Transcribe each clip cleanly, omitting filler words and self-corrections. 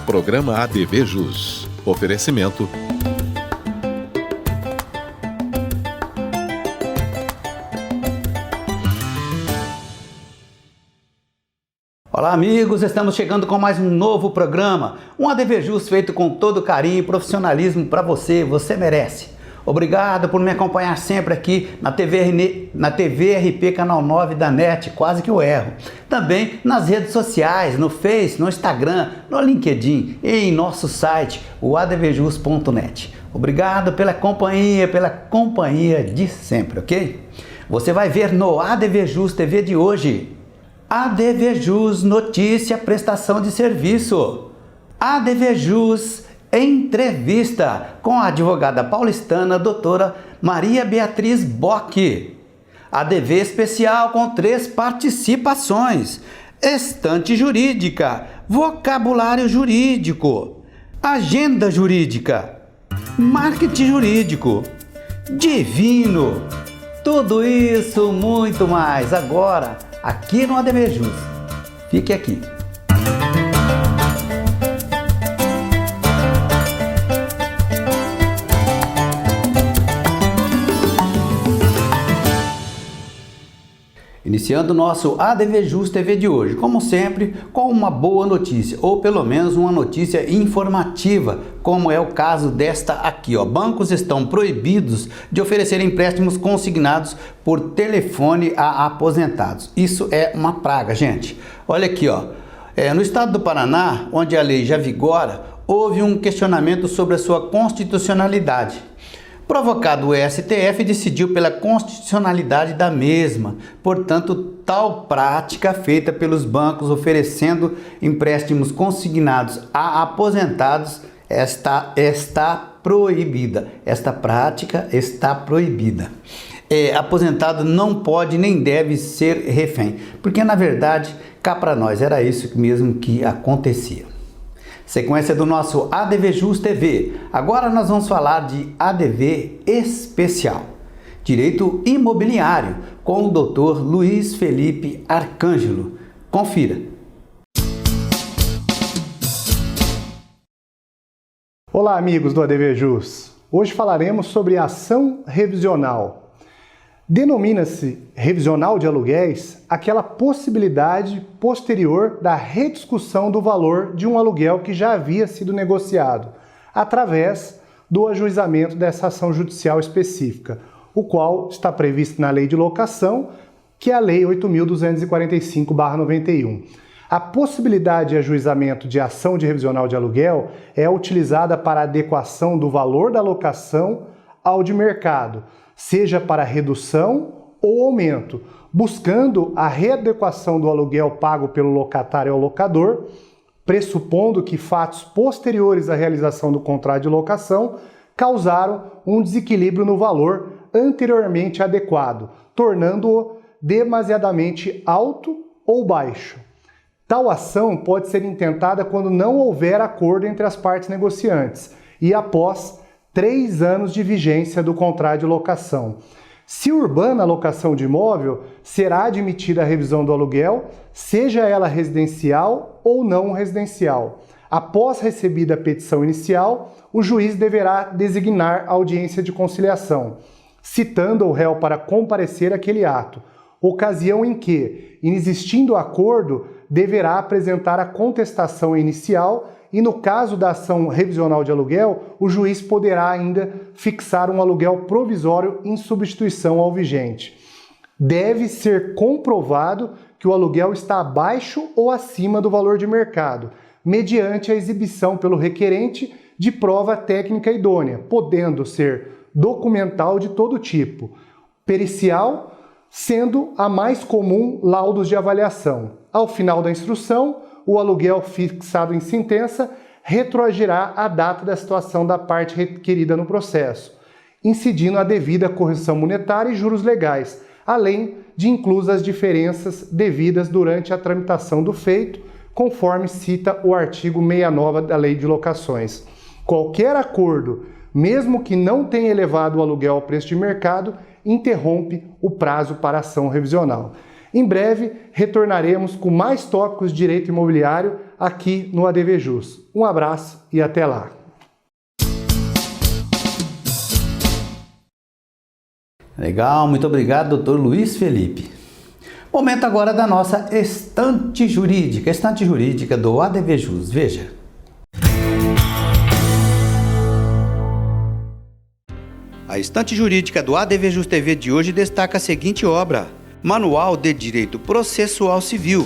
Programa ADV Jus. Oferecimento. Olá amigos, estamos chegando com mais um novo programa, um ADV Jus feito com todo carinho e profissionalismo para você, você merece. Obrigado por me acompanhar sempre aqui na TV RP Canal 9 da NET, quase que eu erro. Também nas redes sociais, no Face, no Instagram, no LinkedIn e em nosso site, o advjus.net. Obrigado pela companhia de sempre, ok? Você vai ver no ADV Jus TV de hoje. ADV Jus Notícia Prestação de Serviço. ADV Jus Entrevista com a advogada paulistana doutora Maria Beatriz Bock. ADV Especial com 3 participações. Estante Jurídica, Vocabulário Jurídico, Agenda Jurídica, Marketing Jurídico, Divino. Tudo isso, muito mais, agora aqui no ADV Jus. Fique aqui. Iniciando o nosso ADV Jus TV de hoje, como sempre, com uma boa notícia, ou pelo menos uma notícia informativa, como é o caso desta aqui, ó. Bancos estão proibidos de oferecer empréstimos consignados por telefone a aposentados. Isso é uma praga, gente. Olha aqui, ó. No estado do Paraná, onde a lei já vigora, houve um questionamento sobre a sua constitucionalidade. Provocado, o STF decidiu pela constitucionalidade da mesma. Portanto, tal prática feita pelos bancos oferecendo empréstimos consignados a aposentados está proibida. Esta prática está proibida. Aposentado não pode nem deve ser refém, porque na verdade, cá para nós, era isso mesmo que acontecia. Sequência do nosso ADV Jus TV. Agora nós vamos falar de ADV Especial, Direito Imobiliário, com o Dr. Luiz Felipe Arcângelo. Confira. Olá amigos do ADV Jus. Hoje falaremos sobre ação revisional. Denomina-se revisional de aluguéis aquela possibilidade posterior da rediscussão do valor de um aluguel que já havia sido negociado, através do ajuizamento dessa ação judicial específica, o qual está previsto na Lei de Locação, que é a Lei 8.245/91. A possibilidade de ajuizamento de ação de revisional de aluguel é utilizada para adequação do valor da locação ao de mercado, seja para redução ou aumento, buscando a readequação do aluguel pago pelo locatário ao locador, pressupondo que fatos posteriores à realização do contrato de locação causaram um desequilíbrio no valor anteriormente adequado, tornando-o demasiadamente alto ou baixo. Tal ação pode ser intentada quando não houver acordo entre as partes negociantes e após 3 anos de vigência do contrato de locação. Se urbana a locação de imóvel, será admitida a revisão do aluguel, seja ela residencial ou não residencial. Após recebida a petição inicial, o juiz deverá designar audiência de conciliação, citando o réu para comparecer àquele ato, ocasião em que, inexistindo acordo, deverá apresentar a contestação inicial e, no caso da ação revisional de aluguel, o juiz poderá ainda fixar um aluguel provisório em substituição ao vigente. Deve ser comprovado que o aluguel está abaixo ou acima do valor de mercado, mediante a exibição pelo requerente de prova técnica idônea, podendo ser documental de todo tipo, pericial, sendo a mais comum laudos de avaliação. Ao final da instrução, o aluguel fixado em sentença retroagirá a data da situação da parte requerida no processo, incidindo a devida correção monetária e juros legais, além de inclusas as diferenças devidas durante a tramitação do feito, conforme cita o artigo 69 da Lei de Locações. Qualquer acordo, mesmo que não tenha elevado o aluguel ao preço de mercado, interrompe o prazo para ação revisional. Em breve, retornaremos com mais tópicos de direito imobiliário aqui no ADV Jus. Um abraço e até lá! Legal, muito obrigado, Dr. Luiz Felipe. Momento agora da nossa estante jurídica do ADV Jus. Veja. A estante jurídica do ADV Jus TV de hoje destaca a seguinte obra: Manual de Direito Processual Civil.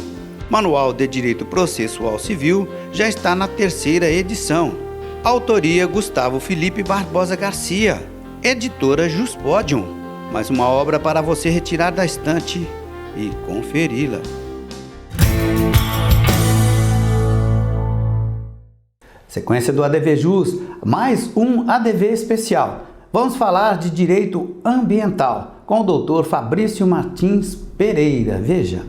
Manual de Direito Processual Civil já está na 3ª edição. Autoria Gustavo Felipe Barbosa Garcia. Editora Juspodium. Mais uma obra para você retirar da estante e conferi-la. Sequência do ADV Jus, mais um ADV especial. Vamos falar de direito ambiental com o Dr. Fabrício Martins Pereira. Veja.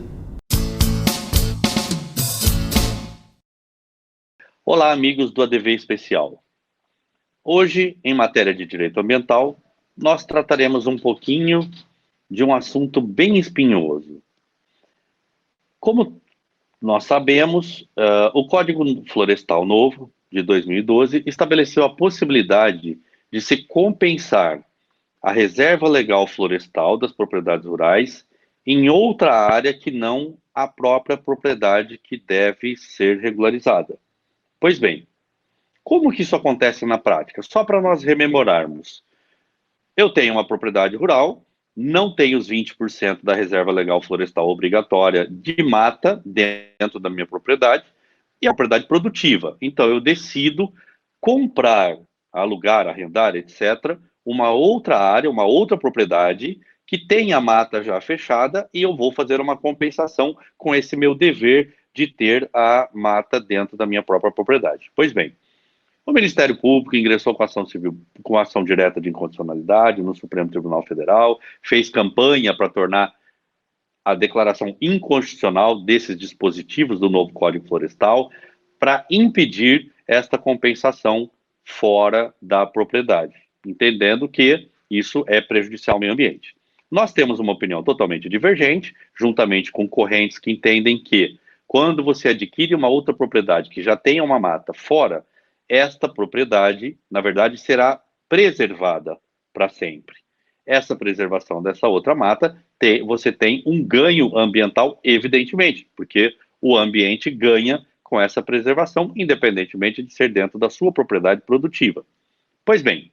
Olá, amigos do ADV Especial. Hoje, em matéria de direito ambiental, nós trataremos um pouquinho de um assunto bem espinhoso. Como nós sabemos, o Código Florestal Novo, de 2012, estabeleceu a possibilidade de se compensar a reserva legal florestal das propriedades rurais em outra área que não a própria propriedade que deve ser regularizada. Pois bem, como que isso acontece na prática? Só para nós rememorarmos. Eu tenho uma propriedade rural, não tenho os 20% da reserva legal florestal obrigatória de mata dentro da minha propriedade, e a propriedade produtiva. Então, eu decido comprar, alugar, arrendar, etc., uma outra área, uma outra propriedade que tem a mata já fechada, e eu vou fazer uma compensação com esse meu dever de ter a mata dentro da minha própria propriedade. Pois bem, o Ministério Público ingressou com ação civil, com ação direta de inconstitucionalidade no Supremo Tribunal Federal, fez campanha para tornar a declaração inconstitucional desses dispositivos do novo Código Florestal para impedir esta compensação fora da propriedade, entendendo que isso é prejudicial ao meio ambiente. Nós temos uma opinião totalmente divergente, juntamente com correntes que entendem que quando você adquire uma outra propriedade que já tenha uma mata fora, esta propriedade, na verdade, será preservada para sempre. Essa preservação dessa outra mata, você tem um ganho ambiental, evidentemente, porque o ambiente ganha com essa preservação, independentemente de ser dentro da sua propriedade produtiva. Pois bem,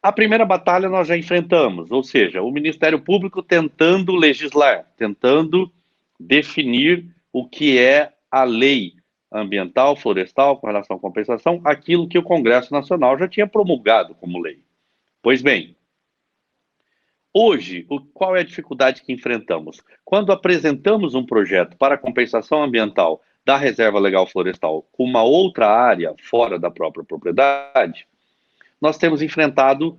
a primeira batalha nós já enfrentamos, ou seja, o Ministério Público tentando legislar, tentando definir o que é a lei ambiental, florestal, com relação à compensação, aquilo que o Congresso Nacional já tinha promulgado como lei. Pois bem, hoje, qual é a dificuldade que enfrentamos? Quando apresentamos um projeto para compensação ambiental da reserva legal florestal com uma outra área fora da própria propriedade, nós temos enfrentado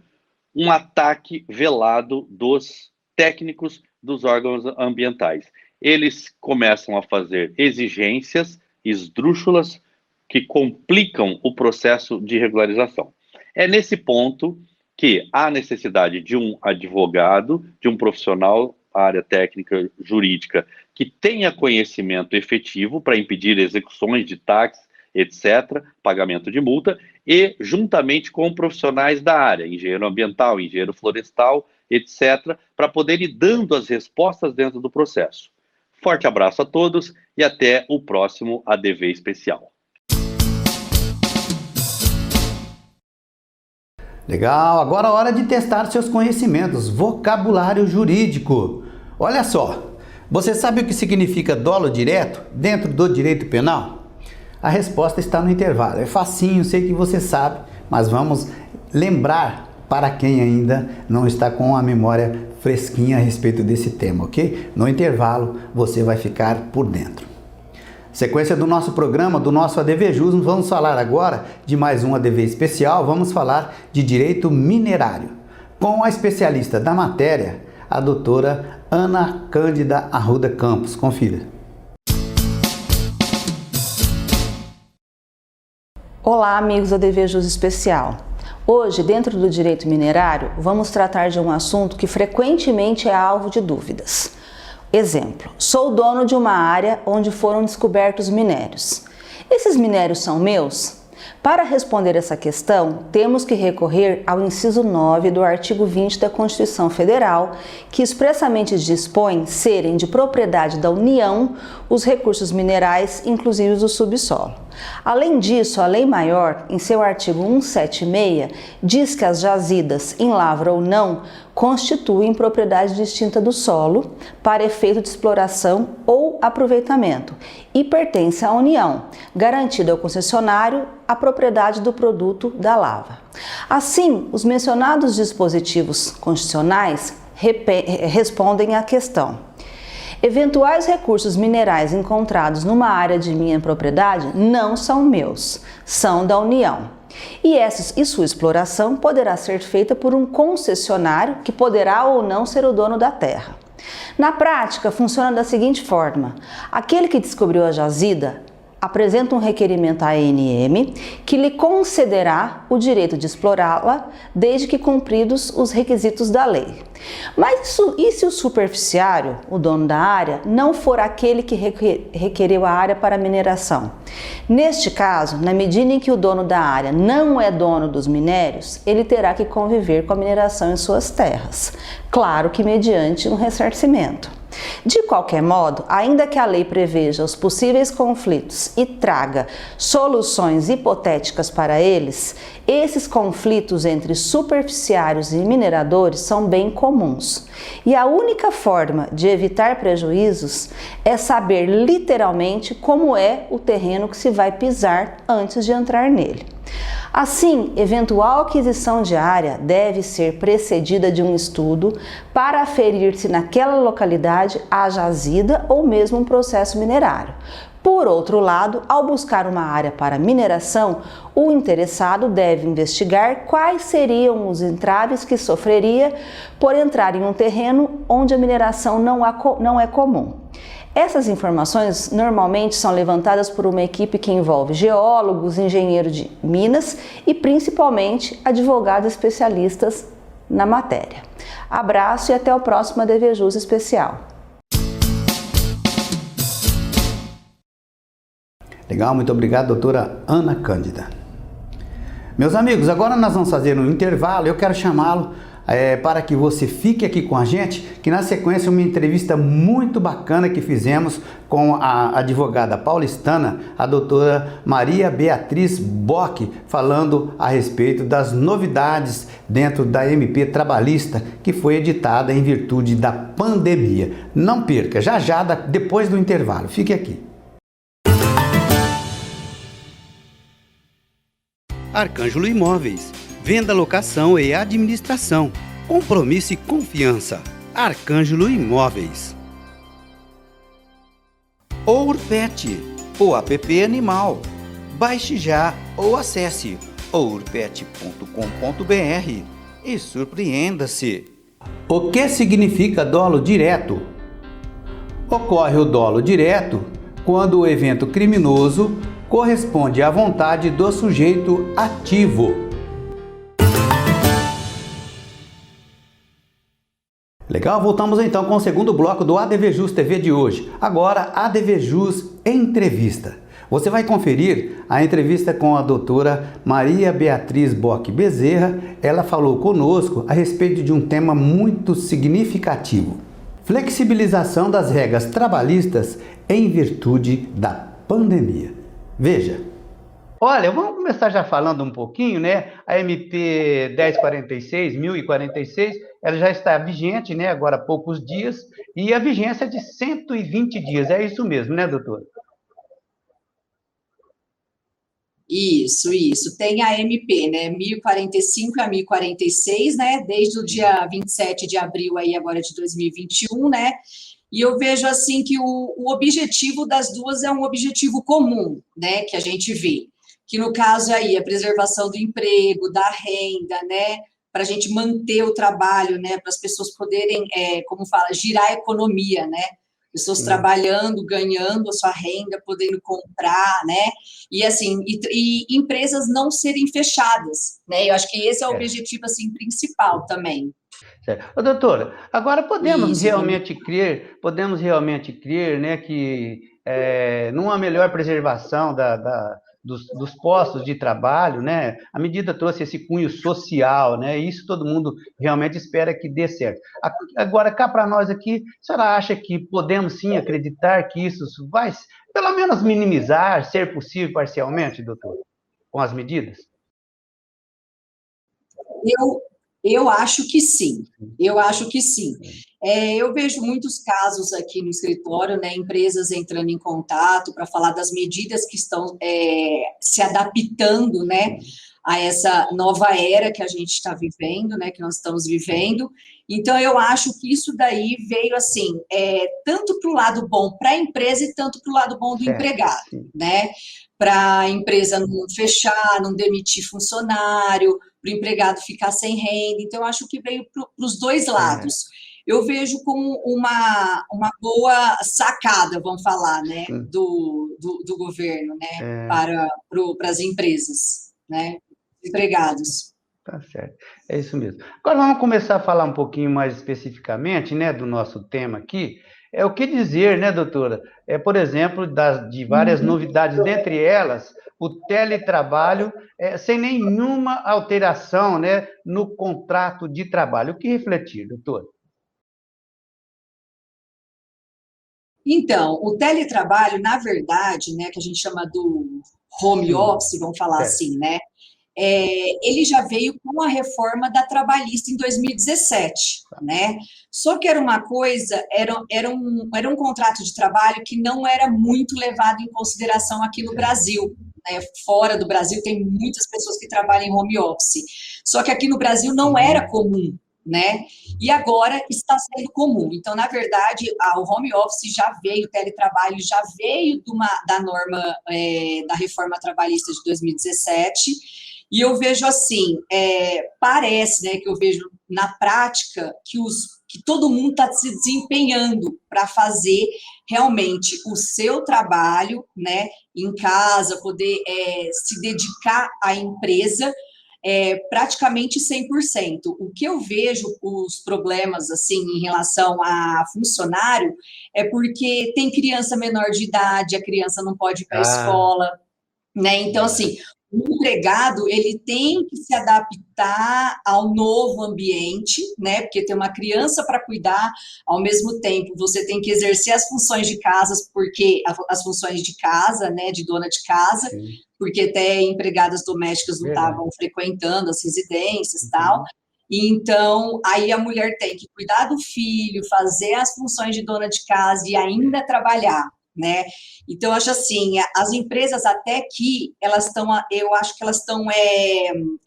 um ataque velado dos técnicos dos órgãos ambientais. Eles começam a fazer exigências esdrúxulas que complicam o processo de regularização. É nesse ponto que há necessidade de um advogado, de um profissional da área técnica jurídica que tenha conhecimento efetivo para impedir execuções de táxis, etc., pagamento de multa, e juntamente com profissionais da área, engenheiro ambiental, engenheiro florestal, etc., para poder ir dando as respostas dentro do processo. Forte abraço a todos e até o próximo ADV Especial. Legal, agora é hora de testar seus conhecimentos, vocabulário jurídico. Olha só, você sabe o que significa dolo direto dentro do direito penal? A resposta está no intervalo, é facinho, sei que você sabe, mas vamos lembrar para quem ainda não está com a memória fresquinha a respeito desse tema, ok? No intervalo você vai ficar por dentro. Sequência do nosso programa, do nosso ADV Jus, vamos falar agora de mais um ADV especial, vamos falar de direito minerário, com a especialista da matéria, a doutora Ana Cândida Arruda Campos. Confira. Olá, amigos do ADV Jus Especial. Hoje, dentro do direito minerário, vamos tratar de um assunto que frequentemente é alvo de dúvidas. Exemplo, sou dono de uma área onde foram descobertos minérios. Esses minérios são meus? Para responder essa questão, temos que recorrer ao inciso 9 do artigo 20 da Constituição Federal, que expressamente dispõe serem de propriedade da União os recursos minerais, inclusive do subsolo. Além disso, a Lei Maior, em seu artigo 176, diz que as jazidas, em lavra ou não, constituem propriedade distinta do solo para efeito de exploração ou aproveitamento e pertence à União, garantida ao concessionário a propriedade do produto da lavra. Assim, os mencionados dispositivos constitucionais respondem à questão: eventuais recursos minerais encontrados numa área de minha propriedade não são meus, são da União. E sua exploração poderá ser feita por um concessionário que poderá ou não ser o dono da terra. Na prática, funciona da seguinte forma: aquele que descobriu a jazida apresenta um requerimento à ANM que lhe concederá o direito de explorá-la desde que cumpridos os requisitos da lei. Mas e se o superficiário, o dono da área, não for aquele que requeriu a área para mineração? Neste caso, na medida em que o dono da área não é dono dos minérios, ele terá que conviver com a mineração em suas terras, claro que mediante um ressarcimento. De qualquer modo, ainda que a lei preveja os possíveis conflitos e traga soluções hipotéticas para eles, esses conflitos entre superficiários e mineradores são bem comuns. E a única forma de evitar prejuízos é saber literalmente como é o terreno que se vai pisar antes de entrar nele. Assim, eventual aquisição de área deve ser precedida de um estudo para aferir se naquela localidade há jazida ou mesmo um processo minerário. Por outro lado, ao buscar uma área para mineração, o interessado deve investigar quais seriam os entraves que sofreria por entrar em um terreno onde a mineração não é comum. Essas informações normalmente são levantadas por uma equipe que envolve geólogos, engenheiros de minas e principalmente advogados especialistas na matéria. Abraço e até o próximo ADVJus especial. Legal, muito obrigado, doutora Ana Cândida. Meus amigos, agora nós vamos fazer um intervalo. Eu quero chamá-lo para que você fique aqui com a gente, que na sequência uma entrevista muito bacana que fizemos com a advogada paulistana, a doutora Maria Beatriz Bock, falando a respeito das novidades dentro da MP trabalhista que foi editada em virtude da pandemia. Não perca, já depois do intervalo. Fique aqui. Arcângelo Imóveis. Venda, locação e administração. Compromisso e confiança. Arcângelo Imóveis. Ourpet, o app animal. Baixe já ou acesse ourpet.com.br e surpreenda-se. O que significa dolo direto? Ocorre o dolo direto quando o evento criminoso corresponde à vontade do sujeito ativo. Legal, voltamos então com o segundo bloco do ADVJus TV de hoje. Agora, ADVJus Entrevista. Você vai conferir a entrevista com a doutora Maria Beatriz Bock Bezerra. Ela falou conosco a respeito de um tema muito significativo: flexibilização das regras trabalhistas em virtude da pandemia. Veja. Olha, vamos começar já falando um pouquinho, né? A MP 1046, ela já está vigente, né? Agora há poucos dias, e a vigência é de 120 dias, é isso mesmo, né, doutora? Isso. Tem a MP, né, 1045 a 1046, né, desde o dia 27 de abril aí agora de 2021, né, e eu vejo assim que o objetivo das duas é um objetivo comum, né, que a gente vê, que no caso aí a preservação do emprego, da renda, né, para a gente manter o trabalho, né, para as pessoas poderem, como fala, girar a economia, né, pessoas trabalhando, ganhando a sua renda, podendo comprar, né, e assim, e empresas não serem fechadas, né, eu acho que esse é o objetivo, assim, principal também. Certo. Ô, doutora, agora Isso, podemos realmente crer, né, que numa melhor preservação dos postos de trabalho, né, a medida trouxe esse cunho social, né, e isso todo mundo realmente espera que dê certo. Agora, cá para nós aqui, a senhora acha que podemos sim acreditar que isso vai, pelo menos, minimizar, ser possível parcialmente, doutor, com as medidas? Eu, eu acho que sim, eu acho que sim. Eu vejo muitos casos aqui no escritório, né, empresas entrando em contato para falar das medidas que estão se adaptando, né, a essa nova era que a gente está vivendo, né, que nós estamos vivendo. Então, eu acho que isso daí veio, assim, tanto para o lado bom para a empresa e tanto para o lado bom do Certo, empregado, sim. né? Para a empresa não fechar, não demitir funcionário, para o empregado ficar sem renda. Então, eu acho que veio para os dois É, lados. Eu vejo como uma boa sacada, vamos falar, né, sim. do governo, né, É, para as empresas, né, empregados. tá certo. É isso mesmo. Agora vamos começar a falar um pouquinho mais especificamente, né, do nosso tema aqui. É o que dizer, né, doutora? Por exemplo, de várias novidades, dentre elas, o teletrabalho, sem nenhuma alteração, né, no contrato de trabalho. O que refletir, doutora? Então, o teletrabalho, na verdade, né, que a gente chama do home Sim, office, vamos falar certo. assim, né, ele já veio com a reforma da trabalhista em 2017, né? Só que era uma coisa, era um contrato de trabalho que não era muito levado em consideração aqui no Brasil. Né? Fora do Brasil tem muitas pessoas que trabalham em home office. Só que aqui no Brasil não era Uhum. comum, né? E agora está sendo comum. Então, na verdade, o home office já veio, o teletrabalho já veio da norma da reforma trabalhista de 2017. E eu vejo assim, parece, né, que eu vejo na prática que todo mundo está se desempenhando para fazer realmente o seu trabalho, né, em casa, poder se dedicar à empresa praticamente 100%. O que eu vejo os problemas assim em relação a funcionário é porque tem criança menor de idade, a criança não pode ir para a Ah, escola, né? Então, verdade. assim, o empregado, ele tem que se adaptar ao novo ambiente, né? Porque tem uma criança para cuidar, ao mesmo tempo você tem que exercer as funções de casa, porque as funções de casa, né, de dona de casa, Sim, porque até empregadas domésticas não verdade. estavam frequentando as residências, tal. Uhum. E então, aí a mulher tem que cuidar do filho, fazer as funções de dona de casa e ainda trabalhar, né? Então, eu acho assim, as empresas até que elas estão, eu acho que elas estão,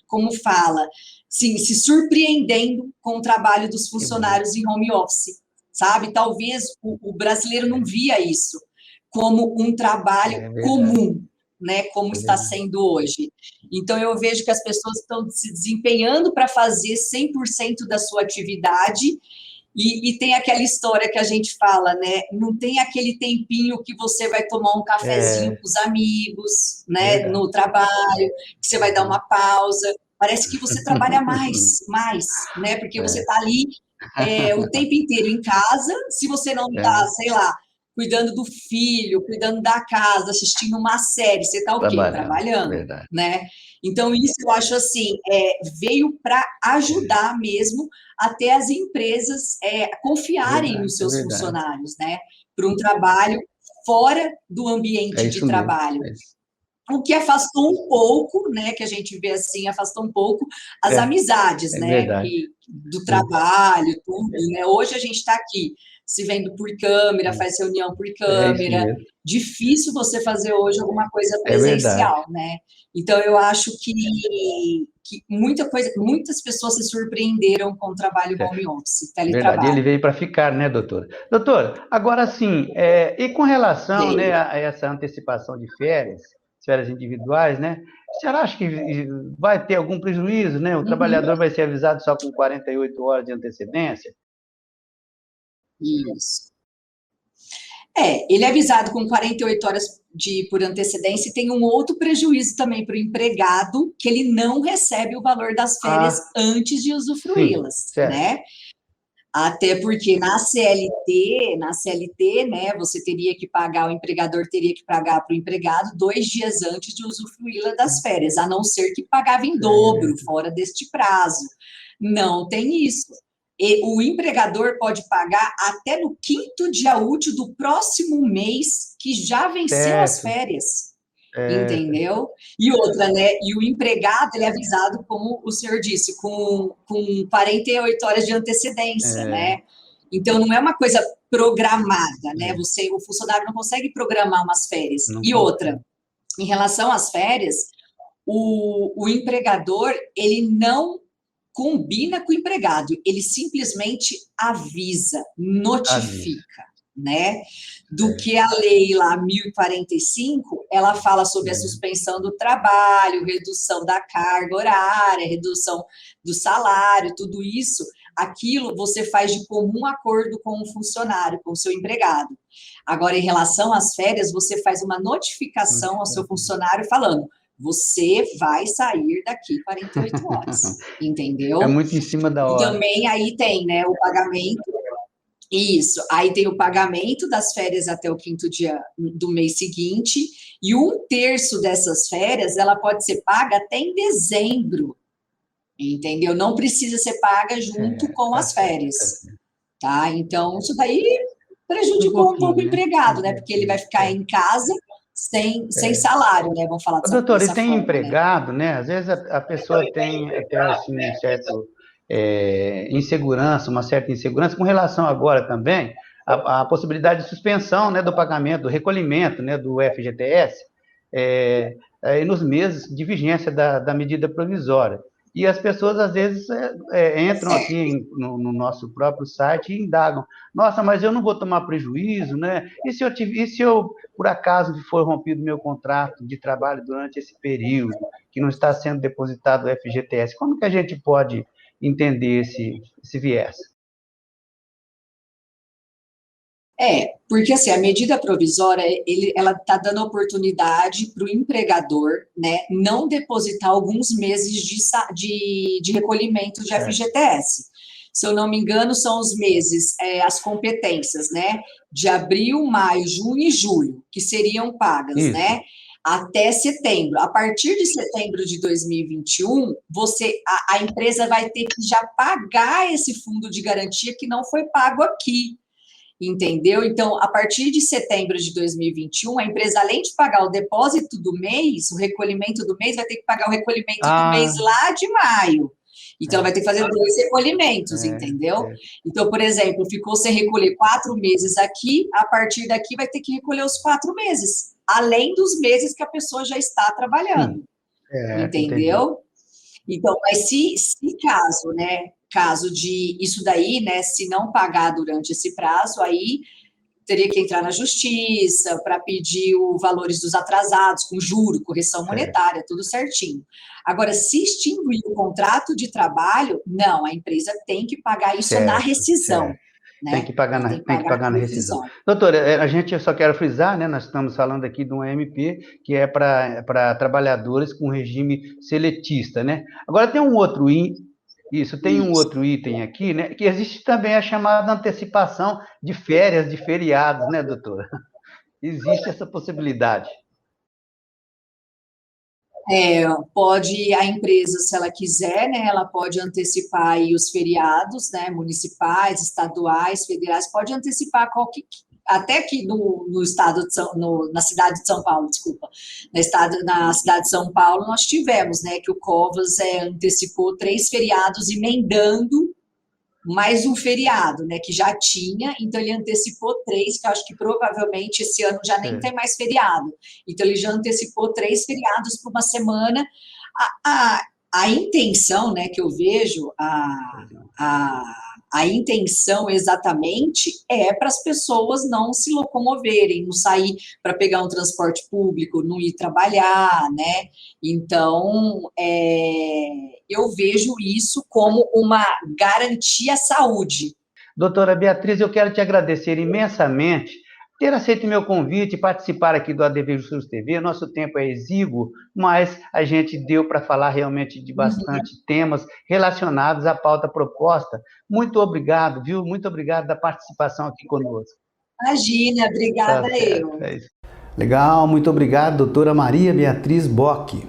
como fala, sim, se surpreendendo com o trabalho dos Que bom. funcionários em home office, sabe? Talvez o brasileiro não via isso como um trabalho É verdade, comum, né? Como é está verdade. sendo hoje. Então, eu vejo que as pessoas estão se desempenhando para fazer 100% da sua atividade e tem aquela história que a gente fala, né? Não tem aquele tempinho que você vai tomar um cafezinho É com os amigos, né? verdade. No trabalho, que você vai dar uma Uhum. pausa. Parece que você trabalha mais, né? Porque você É. está ali o tempo inteiro em casa. Se você não está, É, sei lá, cuidando do filho, cuidando da casa, assistindo uma série, você está o quê? trabalhando, Trabalhando, verdade. né? Então, isso eu acho assim, veio para ajudar mesmo até as empresas confiarem nos É seus verdade. funcionários, né? Para um trabalho fora do É ambiente de isso mesmo. trabalho. O que afastou um pouco, né? Que a gente vê assim, afastou um pouco as É, amizades, é né? verdade. Do Sim, trabalho, tudo, né? Hoje a gente está aqui se vendo por câmera, sim. faz reunião por É isso câmera. mesmo. Difícil você fazer hoje alguma coisa É verdade. presencial, né? Então eu acho que muitas pessoas se surpreenderam com o trabalho É home office, verdade. Ele teletrabalho. veio para ficar, né, doutora? Doutora, agora sim, e com relação, né, Veio. a essa antecipação de férias individuais, né? A senhora acha que vai ter algum prejuízo, né? O Uhum. trabalhador vai ser avisado só com 48 horas de antecedência? Isso. Ele é avisado com 48 horas por antecedência, e tem um outro prejuízo também para o empregado, que ele não recebe o valor das férias antes de usufruí-las, né? Até porque na CLT, né, você teria que pagar, o empregador teria que pagar para o empregado 2 dias antes de usufruí-la das férias, a não ser que pagava em dobro, fora deste prazo. Não tem isso. E o empregador pode pagar até no 5º dia útil do próximo mês que já venceu as férias. Entendeu? E outra, né? E o empregado, ele é avisado, como o senhor disse, com 48 horas de antecedência, né? Então, não é uma coisa programada, né? O funcionário não consegue programar umas férias. E outra, em relação às férias, o empregador, ele não combina com o empregado, ele simplesmente avisa, notifica, né? Do que a lei lá 1045, ela fala sobre a suspensão do trabalho, redução da carga horária, redução do salário, tudo isso, aquilo você faz de comum acordo com o funcionário, com o seu empregado. Agora, em relação às férias, você faz uma notificação ao seu funcionário falando: você vai sair daqui 48 horas, entendeu? É muito em cima da hora. E também aí tem, né, o pagamento. Isso, aí tem o pagamento das férias até o 5º dia do mês seguinte, e 1/3 dessas férias, ela pode ser paga até em dezembro, entendeu? Não precisa ser paga junto com as férias, tá? Então, isso daí prejudicou um pouco o empregado, né? Porque ele vai ficar em casa sem salário, né? Vamos falar dessa, doutor, e tem forma, empregado, né? Às vezes a pessoa tem até assim, um certo insegurança, uma certa insegurança com relação agora também à possibilidade de suspensão, né, do pagamento, do recolhimento, né, do FGTS, nos meses de vigência da medida provisória. E as pessoas, às vezes, entram aqui no nosso próprio site e indagam: nossa, mas eu não vou tomar prejuízo, né? E se eu por acaso, for rompido meu contrato de trabalho durante esse período, que não está sendo depositado o FGTS? Como que a gente pode entender esse viés? Porque assim, a medida provisória, ela está dando oportunidade para o empregador, né, não depositar alguns meses de recolhimento de FGTS. Se eu não me engano, são os meses, as competências, né, de abril, maio, junho e julho, que seriam pagas, né, até setembro. A partir de setembro de 2021, a empresa vai ter que já pagar esse fundo de garantia que não foi pago aqui. Entendeu? Então, a partir de setembro de 2021, a empresa, além de pagar o depósito do mês, o recolhimento do mês, vai ter que pagar o recolhimento do mês lá de maio. Então, ela vai ter que fazer 2 recolhimentos, entendeu? Então, por exemplo, ficou sem recolher 4 meses aqui, a partir daqui vai ter que recolher os 4 meses, além dos meses que a pessoa já está trabalhando. Entendeu? Então, mas se caso, né, caso de isso daí, né, se não pagar durante esse prazo, aí teria que entrar na justiça para pedir os valores dos atrasados, com juro, correção monetária, tudo certinho. Agora, se extinguir o contrato de trabalho, não, a empresa tem que pagar isso na rescisão. Né? Tem que pagar na rescisão. Doutora, eu só quero frisar, né, nós estamos falando aqui de um MP que é para trabalhadores com regime seletista, né? Agora tem um outro item aqui, né, que existe também a chamada antecipação de férias, de feriados, né, doutora? Existe essa possibilidade. Pode a empresa, se ela quiser, né, ela pode antecipar aí os feriados, né, municipais, estaduais, federais, pode antecipar até aqui no estado de na cidade de São Paulo, desculpa, na cidade de São Paulo nós tivemos, né, que o Covas antecipou 3 feriados emendando mais um feriado, né, que já tinha, então ele antecipou 3, que eu acho que provavelmente esse ano já nem tem mais feriado, então ele já antecipou 3 feriados por uma semana. A intenção, né, que eu vejo, a intenção exatamente é para as pessoas não se locomoverem, não sair para pegar um transporte público, não ir trabalhar, né? Então, eu vejo isso como uma garantia à saúde. Doutora Beatriz, eu quero te agradecer imensamente ter aceito meu convite e participar aqui do ADV Jus TV. Nosso tempo é exíguo, mas a gente deu para falar realmente de bastante temas relacionados à pauta proposta. Muito obrigado, viu? Muito obrigado da participação aqui conosco. Imagina, obrigada eu. É isso. Legal, muito obrigado, doutora Maria Beatriz Bock.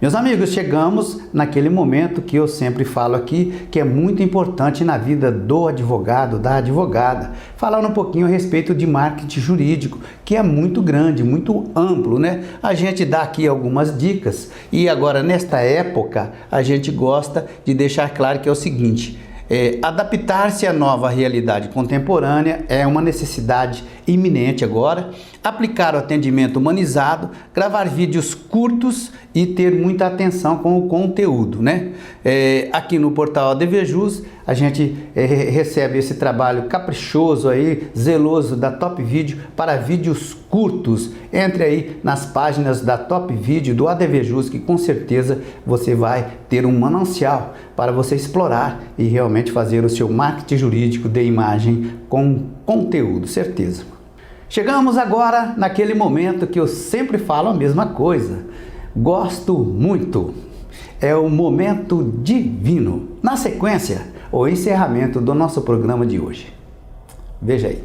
Meus amigos, chegamos naquele momento que eu sempre falo aqui, que é muito importante na vida do advogado, da advogada. Falar um pouquinho a respeito de marketing jurídico, que é muito grande, muito amplo, né? A gente dá aqui algumas dicas e agora, nesta época, a gente gosta de deixar claro que é o seguinte: adaptar-se à nova realidade contemporânea é uma necessidade iminente agora. Aplicar o atendimento humanizado, gravar vídeos curtos e ter muita atenção com o conteúdo, né? Aqui no portal ADV Jus, a gente recebe esse trabalho caprichoso aí, zeloso da Top Video para vídeos curtos. Entre aí nas páginas da Top Video do ADV Jus, que com certeza você vai ter um manancial para você explorar e realmente fazer o seu marketing jurídico de imagem com conteúdo, certeza. Chegamos agora naquele momento que eu sempre falo a mesma coisa. Gosto muito. É o momento divino. Na sequência, o encerramento do nosso programa de hoje. Veja aí.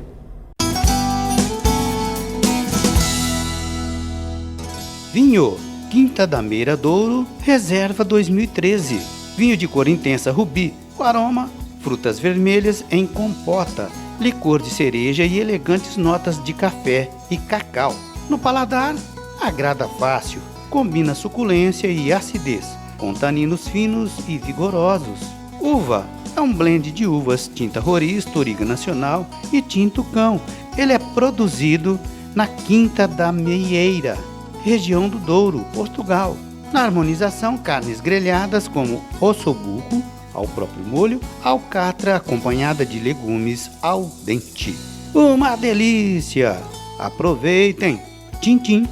Vinho Quinta da Meira Douro, Reserva 2013. Vinho de cor intensa rubi, com aroma, frutas vermelhas em compota, licor de cereja e elegantes notas de café e cacau. No paladar, agrada fácil, combina suculência e acidez, com taninos finos e vigorosos. Uva é um blend de uvas tinta roriz, Touriga Nacional e tinto cão. Ele é produzido na Quinta da Meieira, região do Douro, Portugal. Na harmonização, carnes grelhadas como ossobuco, ao próprio molho, alcatra acompanhada de legumes al dente. Uma delícia! Aproveitem! Tchim, tchim!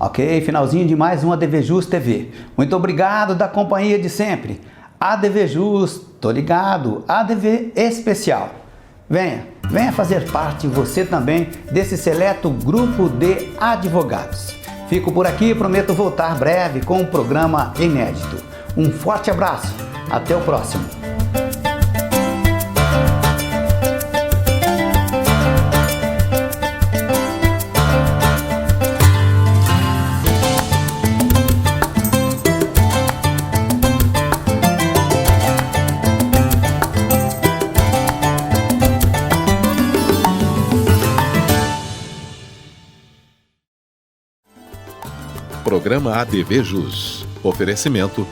Ok, finalzinho de mais um ADV Jus TV. Muito obrigado da companhia de sempre. ADV Jus, tô ligado, ADV especial. Venha fazer parte você também desse seleto grupo de advogados. Fico por aqui e prometo voltar breve com um programa inédito. Um forte abraço, até o próximo. Programa ADV Jus. Oferecimento